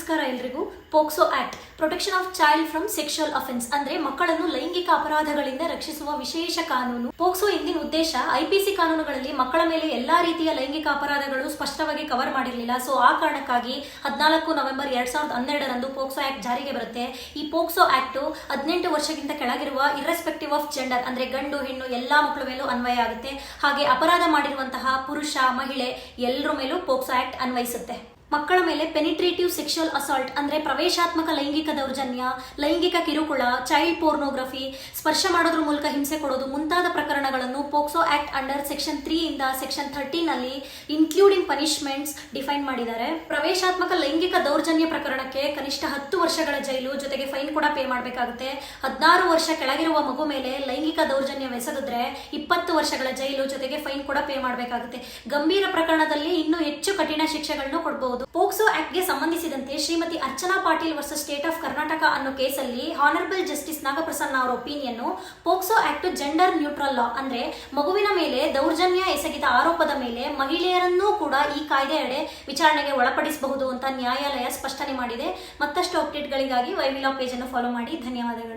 ನಮಸ್ಕಾರ ಎಲ್ರಿಗೂ. POCSO act protection of child from sexual offence ಅಂದ್ರೆ ಮಕ್ಕಳನ್ನು ಲೈಂಗಿಕ ಅಪರಾಧಗಳಿಂದ ರಕ್ಷಿಸುವ ವಿಶೇಷ ಕಾನೂನು. ಪೋಕ್ಸೋ ಇಂದಿನ ಉದ್ದೇಶ ಐಪಿಸಿ ಕಾನೂನುಗಳಲ್ಲಿ ಮಕ್ಕಳ ಮೇಲೆ ಎಲ್ಲಾ ರೀತಿಯ ಲೈಂಗಿಕ ಅಪರಾಧಗಳು ಸ್ಪಷ್ಟವಾಗಿ ಕವರ್ ಮಾಡಿರಲಿಲ್ಲ. ಸೊ ಆ ಕಾರಣಕ್ಕಾಗಿ 14 ನವೆಂಬರ್ 2012ರಂದು ಪೋಕ್ಸೋ ಆಕ್ಟ್ ಜಾರಿಗೆ ಬರುತ್ತೆ. ಈ ಪೋಕ್ಸೋ ಆಕ್ಟ್ 18 ವರ್ಷಕ್ಕಿಂತ ಕೆಳಗಿರುವ ಇರ್ರೆಸ್ಪೆಕ್ಟಿವ್ ಆಫ್ ಜೆಂಡರ್ ಅಂದ್ರೆ ಗಂಡು ಹೆಣ್ಣು ಎಲ್ಲಾ ಮಕ್ಕಳ ಮೇಲೂ ಅನ್ವಯ ಆಗುತ್ತೆ. ಹಾಗೆ ಅಪರಾಧ ಮಾಡಿರುವಂತಹ ಪುರುಷ ಮಹಿಳೆ ಎಲ್ಲರ ಮೇಲೂ ಪೋಕ್ಸೋ ಆಕ್ಟ್ ಅನ್ವಯಿಸುತ್ತೆ. ಮಕ್ಕಳ ಮೇಲೆ ಪೆನಿಟ್ರೇಟಿವ್ ಸೆಕ್ಷುವಲ್ ಅಸಾಲ್ಟ್ ಅಂದ್ರೆ ಪ್ರವೇಶಾತ್ಮಕ ಲೈಂಗಿಕ ದೌರ್ಜನ್ಯ, ಲೈಂಗಿಕ ಕಿರುಕುಳ, ಚೈಲ್ಡ್ ಪೋರ್ನೋಗ್ರಫಿ, ಸ್ಪರ್ಶ ಮಾಡೋದ್ರ ಮೂಲಕ ಹಿಂಸೆ ಕೊಡೋದು ಮುಂತಾದ ಪ್ರಕರಣಗಳನ್ನು ಪೋಕ್ಸೋ ಆಕ್ಟ್ ಅಂಡರ್ ಸೆಕ್ಷನ್ 3 ಇಂದ ಸೆಕ್ಷನ್ 13 ನಲ್ಲಿ ಇನ್ಕ್ಲೂಡಿಂಗ್ ಪನಿಷ್ಮೆಂಟ್ಸ್ ಡಿಫೈನ್ ಮಾಡಿದ್ದಾರೆ. ಪ್ರವೇಶಾತ್ಮಕ ಲೈಂಗಿಕ ದೌರ್ಜನ್ಯ ಪ್ರಕರಣಕ್ಕೆ ಕನಿಷ್ಠ 10 ವರ್ಷಗಳ ಜೈಲು ಜೊತೆಗೆ ಫೈನ್ ಕೂಡ ಪೇ ಮಾಡಬೇಕಾಗುತ್ತೆ. 16 ವರ್ಷ ಕೆಳಗಿರುವ ಮಗು ಮೇಲೆ ಲೈಂಗಿಕ ದೌರ್ಜನ್ಯವೆಸಗಿದ್ರೆ 20 ವರ್ಷಗಳ ಜೈಲು ಜೊತೆಗೆ ಫೈನ್ ಕೂಡ ಪೇ ಮಾಡಬೇಕಾಗುತ್ತೆ. ಗಂಭೀರ ಪ್ರಕರಣದಲ್ಲಿ ಇನ್ನೂ ಹೆಚ್ಚು ಕಠಿಣ ಶಿಕ್ಷೆಗಳನ್ನು ಕೊಡಬಹುದು. ಪೋಕ್ಸೋ ಆಕ್ಟ್ ಗೆ ಸಂಬಂಧಿಸಿದಂತೆ Shrimati Archana Patil versus state of Karnataka ಅನ್ನೋ ಕೇಸಲ್ಲಿ ಹಾನರಬಲ್ ಜಸ್ಟಿಸ್ ನಾಗಪ್ರಸನ್ನ ಅವರ opinion, POCSO act gender neutral law ಅಂದ್ರೆ ಮಗುವಿನ ಮೇಲೆ ದೌರ್ಜನ್ಯ ಎಸಗಿದ ಆರೋಪದ ಮೇಲೆ ಮಹಿಳೆಯರನ್ನೂ ಕೂಡ ಈ ಕಾಯ್ದೆಯಡಿ ವಿಚಾರಣೆಗೆ ಒಳಪಡಿಸಬಹುದು ಅಂತ ನ್ಯಾಯಾಲಯ ಸ್ಪಷ್ಟನೆ ಮಾಡಿದೆ. ಮತ್ತಷ್ಟು ಅಪ್ಡೇಟ್ಗಳಿಗಾಗಿ ವೈವಿಲಾ ಪೇಜ್ ಅನ್ನು ಫಾಲೋ ಮಾಡಿ. ಧನ್ಯವಾದಗಳು.